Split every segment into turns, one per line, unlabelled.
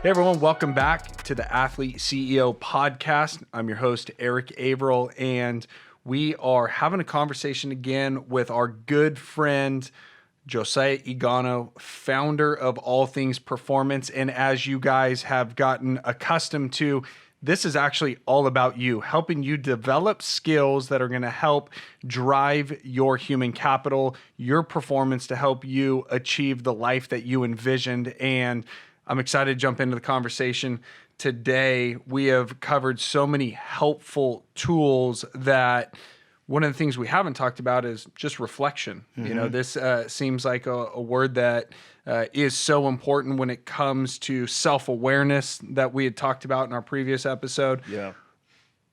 Hey everyone, welcome back to the Athlete CEO podcast. I'm your host, Erik Averill, and we are having a conversation again with our good friend, Josiah Igono, founder of All Things Performance. And as you guys have gotten accustomed to, this is actually all about you, helping you develop skills that are going to help drive your human capital, your performance to help you achieve the life that you envisioned. And I'm excited to jump into the conversation today. We have covered so many helpful tools that one of the things we haven't talked about is just reflection. Mm-hmm. You know, this seems like a word that is so important when it comes to self-awareness that we had talked about in our previous episode. Yeah.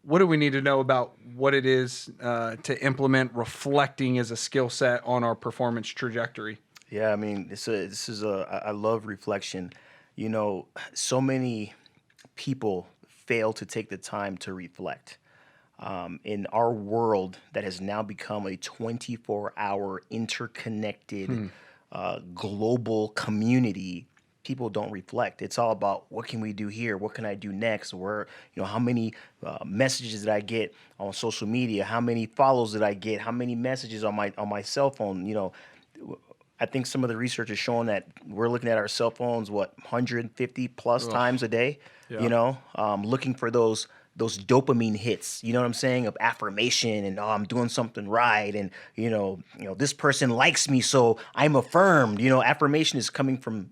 What do we need to know about what it is to implement reflecting as a skill set on our performance trajectory?
Yeah, I mean, I love reflection. You know, so many people fail to take the time to reflect. In our world that has now become a 24-hour interconnected global community, people don't reflect. It's all about what can we do here? What can I do next? How many messages did I get on social media? How many follows did I get? How many messages on my cell phone? I think some of the research is showing that we're looking at our cell phones, 150 plus times a day, looking for those dopamine hits, you know what I'm saying, of affirmation and, I'm doing something right. And, this person likes me, so I'm affirmed. Affirmation is coming from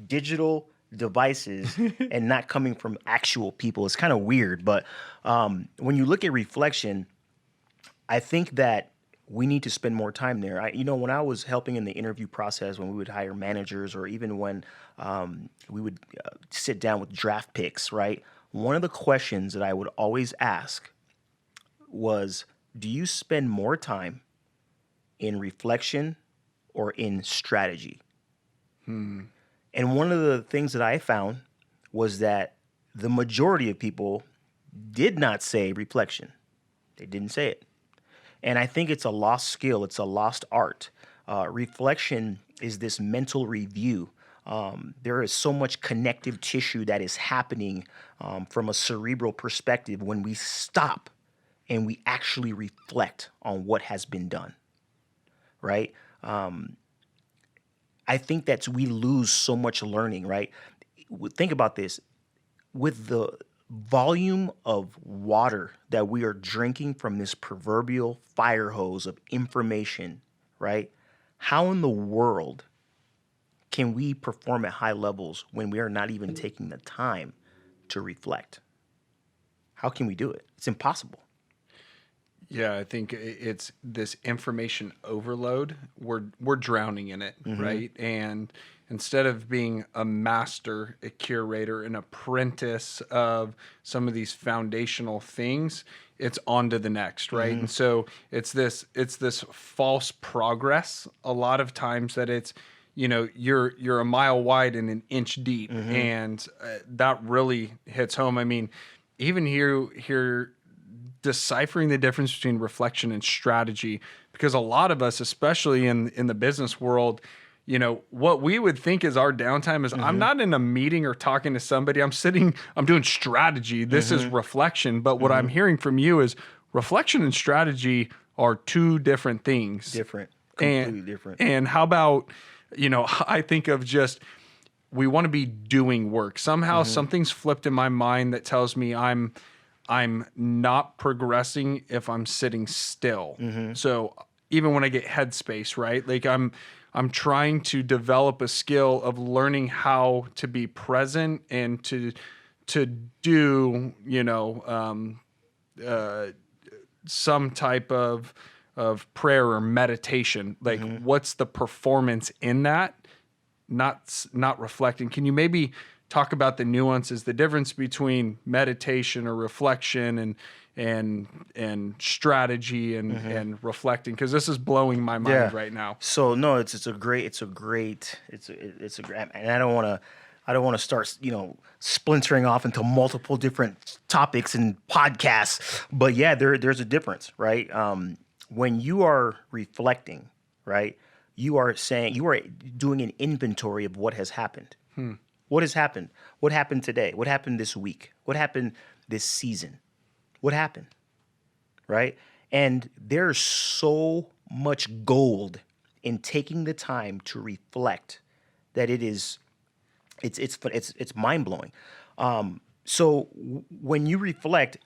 digital devices and not coming from actual people. It's kind of weird. But when you look at reflection, I think that we need to spend more time there. When I was helping in the interview process, when we would hire managers, or even when we would sit down with draft picks, right? One of the questions that I would always ask was, do you spend more time in reflection or in strategy? And one of the things that I found was that the majority of people did not say reflection. They didn't say it. And I think it's a lost skill. It's a lost art. Reflection is this mental review. There is so much connective tissue that is happening from a cerebral perspective when we stop and we actually reflect on what has been done, right? I think that we lose so much learning, right? Think about this. With the volume of water that we are drinking from this proverbial fire hose of information, right? How in the world can we perform at high levels when we are not even taking the time to reflect? How can we do it? It's impossible.
Yeah, I think it's this information overload. We're drowning in it, right? And instead of being a master, a curator, an apprentice of some of these foundational things, it's on to the next, right? And so it's this false progress a lot of times that it's, you're a mile wide and an inch deep, and that really hits home. I mean, even here deciphering the difference between reflection and strategy, because a lot of us, especially in the business world, what we would think is our downtime is I'm not in a meeting or talking to somebody. I'm doing strategy. This is reflection. But what I'm hearing from you is reflection and strategy are two different things.
Completely different.
And how about, I think of just, we want to be doing work. Somehow something's flipped in my mind that tells me I'm not progressing if I'm sitting still. So even when I get headspace, right? Like I'm trying to develop a skill of learning how to be present and to do, some type of prayer or meditation. Like what's the performance in that? Not reflecting. Can you maybe talk about the nuances, the difference between meditation or reflection and strategy and reflecting? Because this is blowing my mind right now.
So no, it's a great, and I don't want to start, splintering off into multiple different topics and podcasts, but yeah, there's a difference, right? When you are reflecting, right, you are doing an inventory of what has happened. What has happened? What happened today? What happened this week? What happened this season? What happened? Right? And there's so much gold in taking the time to reflect that it's mind blowing. So when you reflect,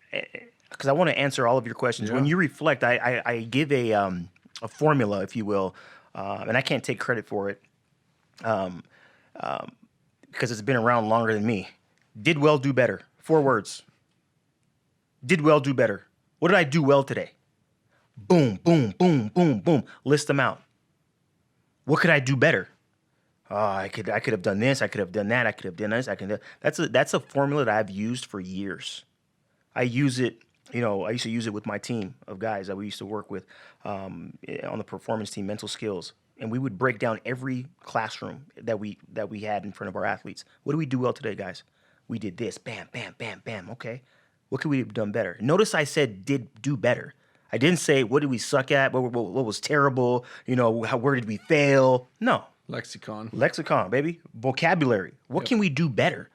because I want to answer all of your questions. When
Yeah.
you reflect, I give a formula, if you will, and I can't take credit for it because it's been around longer than me. Did well, do better. 4 words. Did well, do better. What did I do well today? Boom, boom, boom, boom, boom. List them out. What could I do better? Oh, I could have done this. I could have done that. I could have done this. That's a formula that I've used for years. I use it. I used to use it with my team of guys that we used to work with on the performance team, mental skills, and we would break down every classroom that we had in front of our athletes. What do we do well today, guys? We did this. Bam, bam, bam, bam. Okay. What could we have done better? Notice I said did do better. I didn't say what did we suck at, what was terrible, where did we fail? No. Lexicon, baby. Vocabulary. What can we do better?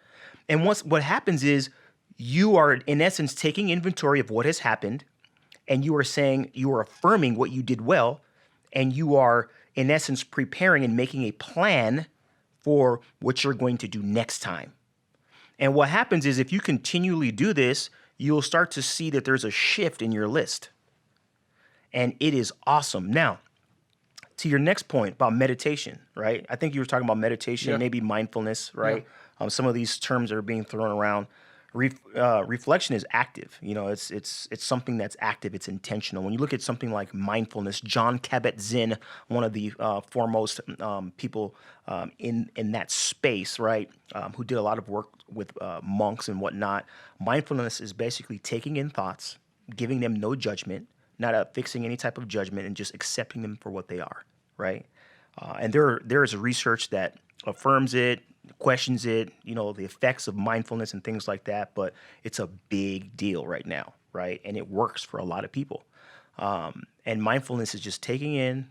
And what happens is you are, in essence, taking inventory of what has happened, and you are affirming what you did well, and you are, in essence, preparing and making a plan for what you're going to do next time. And what happens is if you continually do this, you'll start to see that there's a shift in your list. And it is awesome. Now, to your next point about meditation, right? I think you were talking about meditation, maybe mindfulness, right? Yeah. Some of these terms are being thrown around. Reflection is active. It's something that's active. It's intentional. When you look at something like mindfulness, Jon Kabat-Zinn, one of the foremost people in that space, right, who did a lot of work with monks and whatnot. Mindfulness is basically taking in thoughts, giving them no judgment, not fixing any type of judgment, and just accepting them for what they are, right? And there is research that affirms it, questions it, the effects of mindfulness and things like that, but it's a big deal right now, right? And it works for a lot of people. And mindfulness is just taking in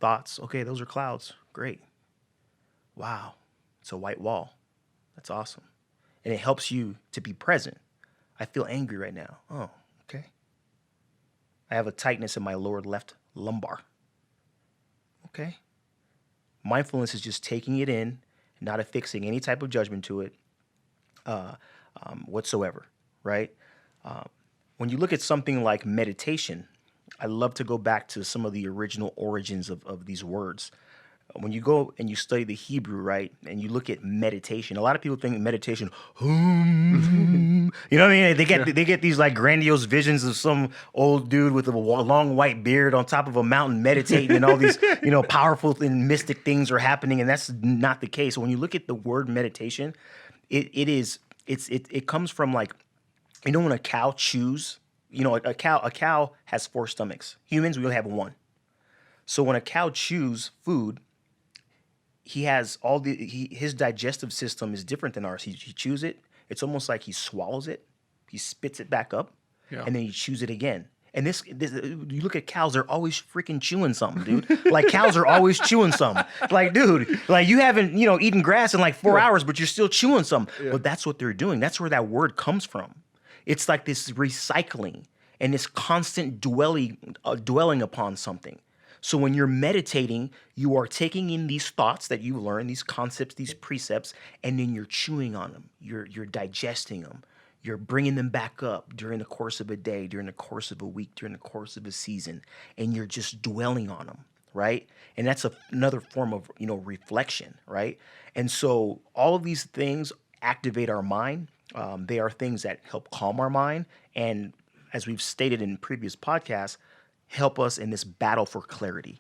thoughts. Okay, those are clouds. Great. Wow, it's a white wall. That's awesome. And it helps you to be present. I feel angry right now. Oh, okay. I have a tightness in my lower left lumbar. Okay. Mindfulness is just taking it in, not affixing any type of judgment to it whatsoever, right? When you look at something like meditation, I love to go back to some of the original origins of these words. When you go and you study the Hebrew, right, and you look at meditation, a lot of people think meditation, you know what I mean? They get these like grandiose visions of some old dude with a long white beard on top of a mountain meditating, and all these powerful and mystic things are happening, and that's not the case. When you look at the word meditation, it comes from like, when a cow chews, a cow has 4 stomachs. Humans, we only have 1. So when a cow chews food, he has his digestive system is different than ours. He chews it. It's almost like he swallows it. He spits it back up, and then he chews it again. And this, you look at cows, they're always freaking chewing something, dude. Like cows are always chewing something. Like, dude, like you haven't, eaten grass in like 4 hours, but you're still chewing something. Yeah. But that's what they're doing. That's where that word comes from. It's like this recycling and this constant dwelling upon something. So when you're meditating, you are taking in these thoughts that you learn, these concepts, these precepts, and then you're chewing on them. You're digesting them. You're bringing them back up during the course of a day, during the course of a week, during the course of a season, and you're just dwelling on them, right? And that's another form of, reflection, right? And so all of these things activate our mind. They are things that help calm our mind, and as we've stated in previous podcasts, help us in this battle for clarity.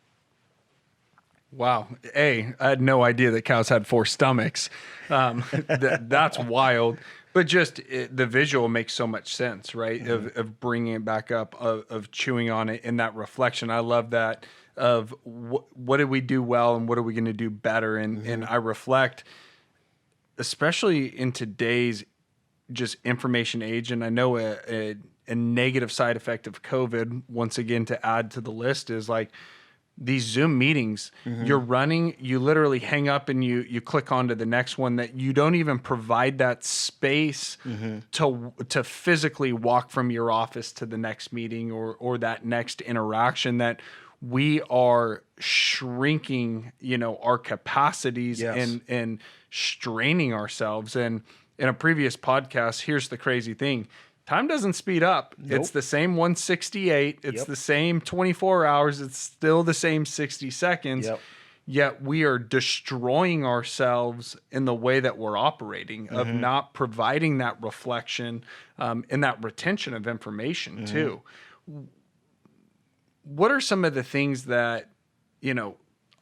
Wow. I had no idea that cows had 4 stomachs. That's wild. But just the visual makes so much sense, right? Mm-hmm. Of bringing it back up, of chewing on it in that reflection. I love that of what did we do well and what are we going to do better? And I reflect, especially in today's just information age. And I know a negative side effect of COVID, once again, to add to the list, is like these Zoom meetings, you're running, you literally hang up and you click on to the next one, that you don't even provide that space to physically walk from your office to the next meeting or that next interaction, that we are shrinking, our capacities
Yes.
and straining ourselves. And in a previous podcast, here's the crazy thing. Time doesn't speed up.
Nope.
It's the same 168. It's
Yep.
the same 24 hours. It's still the same 60 seconds.
Yep.
Yet we are destroying ourselves in the way that we're operating, of not providing that reflection and that retention of information too. What are some of the things that,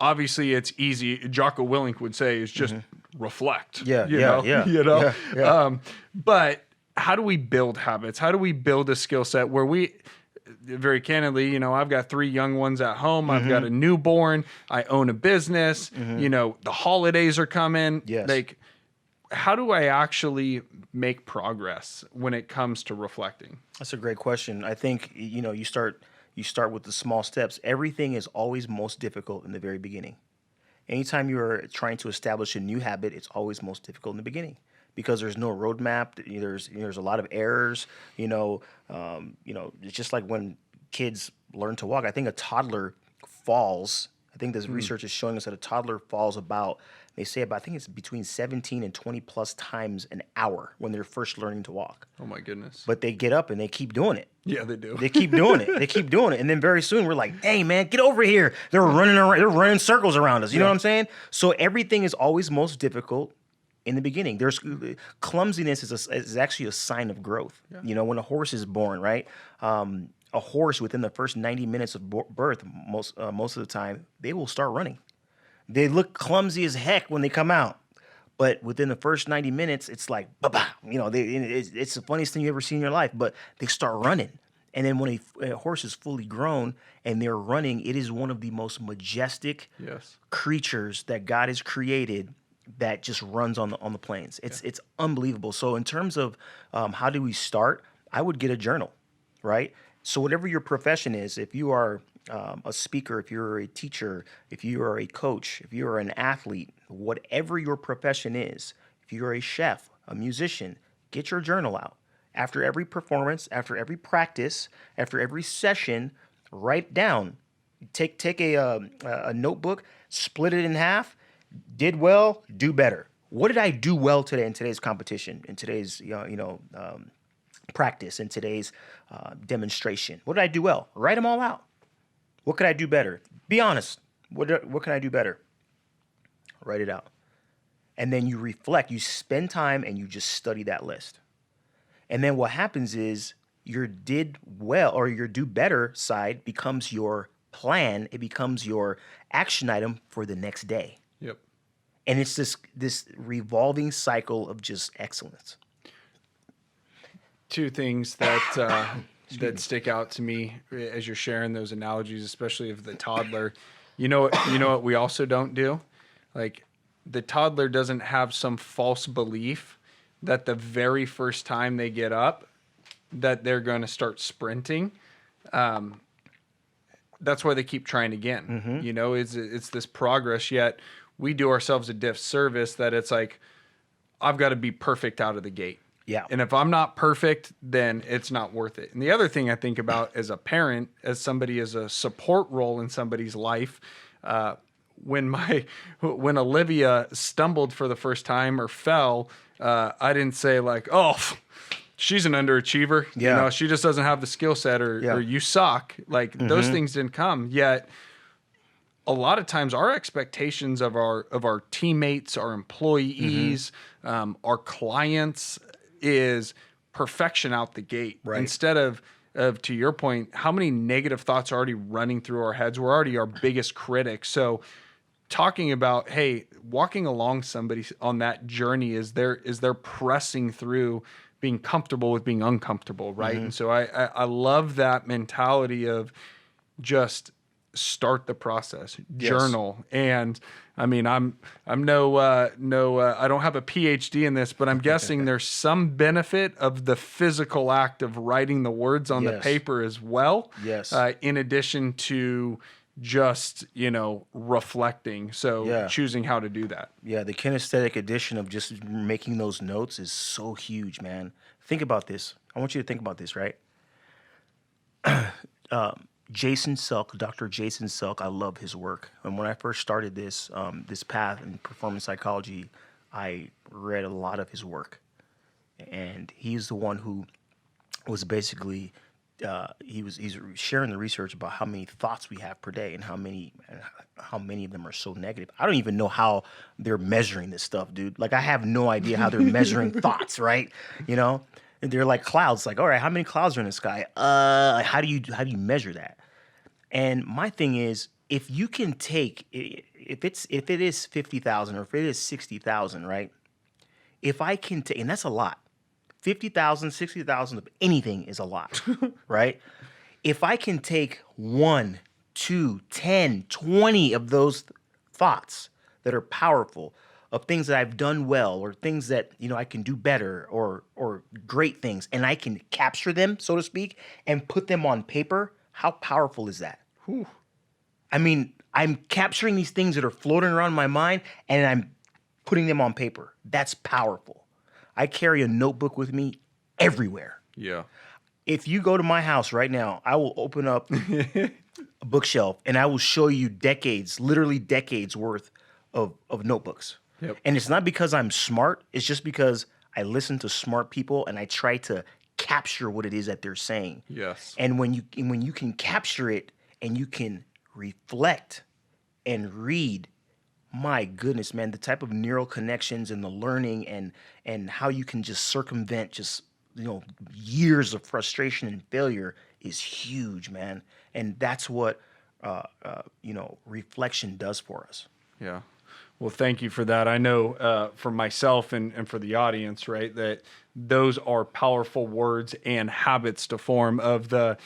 obviously it's easy. Jocko Willink would say is just reflect.
Yeah.
But how do we build habits? How do we build a skill set where we, very candidly, I've got 3 young ones at home. I've got a newborn. I own a business. The holidays are coming.
Yes.
Like, how do I actually make progress when it comes to reflecting?
That's a great question. I think, you start with the small steps. Everything is always most difficult in the very beginning. Anytime you're trying to establish a new habit, it's always most difficult in the beginning, because there's no roadmap. There's a lot of errors. It's just like when kids learn to walk. I think a toddler falls. I think this research is showing us that a toddler falls I think it's between 17 and 20 plus times an hour when they're first learning to walk.
Oh my goodness.
But they get up and they keep doing it.
Yeah, they do.
They keep doing it. And then very soon we're like, hey man, get over here. They're running around, they're running circles around us. You know what I'm saying? So everything is always most difficult in the beginning. There's clumsiness is actually a sign of growth. Yeah. When a horse is born, right? A horse within the first 90 minutes of birth, most of the time, they will start running. They look clumsy as heck when they come out, but within the first 90 minutes, it's like, ba-ba. It's the funniest thing you ever seen in your life, but they start running. And then when a horse is fully grown and they're running, it is one of the most majestic creatures that God has created, that just runs on the plains. It's unbelievable. So in terms of how do we start, I would get a journal, right? So whatever your profession is, if you are a speaker, if you're a teacher, if you are a coach, if you are an athlete, whatever your profession is, if you're a chef, a musician, get your journal out. After every performance, after every practice, after every session, write down. Take a notebook, split it in half. Did well, do better. What did I do well today in today's competition, in today's practice, in today's demonstration? What did I do well? Write them all out. What could I do better? Be honest. What can I do better? Write it out. And then you reflect. You spend time and you just study that list. And then what happens is your did well or your do better side becomes your plan. It becomes your action item for the next day.
Yep.
And it's this revolving cycle of just excellence.
2 things that that stick out to me as you're sharing those analogies, especially of the toddler. You know what we also don't do? Like, the toddler doesn't have some false belief that the very first time they get up that they're going to start sprinting. That's why they keep trying again. It's this progress, yet we do ourselves a disservice that it's like, I've got to be perfect out of the gate.
Yeah.
And if I'm not perfect, then it's not worth it. And the other thing I think about as a parent, as somebody as a support role in somebody's life, when Olivia stumbled for the first time or fell, I didn't say like, oh, she's an underachiever.
Yeah.
She just doesn't have the skill set, or you suck. Like, those things didn't come yet. A lot of times our expectations of our teammates, our employees, our clients is perfection out the gate.
Right.
Instead of, to your point, how many negative thoughts are already running through our heads? We're already our biggest critic. So talking about, hey, walking along somebody on that journey is they're pressing through being comfortable with being uncomfortable, right? And so I love that mentality of just start the process, journal. And I mean, I'm no I don't have a PhD in this, but I'm guessing there's some benefit of the physical act of writing the words on the paper as well.
Yes.
In addition to just, reflecting. So
Yeah.
choosing how to do that.
Yeah, the kinesthetic addition of just making those notes is so huge, man. Think about this. I want you to think about this, right? Jason Selk, Dr. Jason Selk, I love his work. And when I first started this path in performance psychology, I read a lot of his work. And he's the one who was basically he's sharing the research about how many thoughts we have per day and how many of them are so negative. I don't even know how they're measuring this stuff, dude. Like I have no idea how they're measuring thoughts, right? And they're like clouds. Like, all right, how many clouds are in the sky? How do you measure that? And my thing is, if you can take if it is 50,000 or if it is 60,000, right? If I can take, and that's a lot. 50,000, 60,000 of anything is a lot, right? If I can take 1, 2, 10, 20 of those thoughts that are powerful, of things that I've done well or things that, I can do better or great things, and I can capture them, so to speak, and put them on paper, how powerful is that?
Whew.
I mean, I'm capturing these things that are floating around my mind and I'm putting them on paper. That's powerful. I carry a notebook with me everywhere.
Yeah.
If you go to my house right now, I will open up a bookshelf and I will show you literally decades worth of notebooks.
Yep.
And it's not because I'm smart. It's just because I listen to smart people and I try to capture what it is that they're saying.
Yes.
And when you can capture it and you can reflect and read, my goodness, man, the type of neural connections and the learning and how you can just circumvent just, years of frustration and failure is huge, man. And that's what, reflection does for us.
Yeah. Well, thank you for that. I know for myself and for the audience, right, that those are powerful words and habits to form of the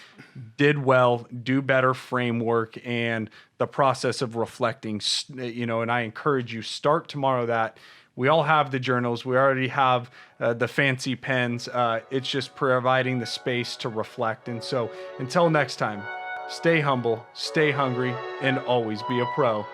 did well, do better framework and the process of reflecting, and I encourage you, start tomorrow that. We all have the journals. We already have the fancy pens. It's just providing the space to reflect. And so until next time, stay humble, stay hungry, and always be a pro.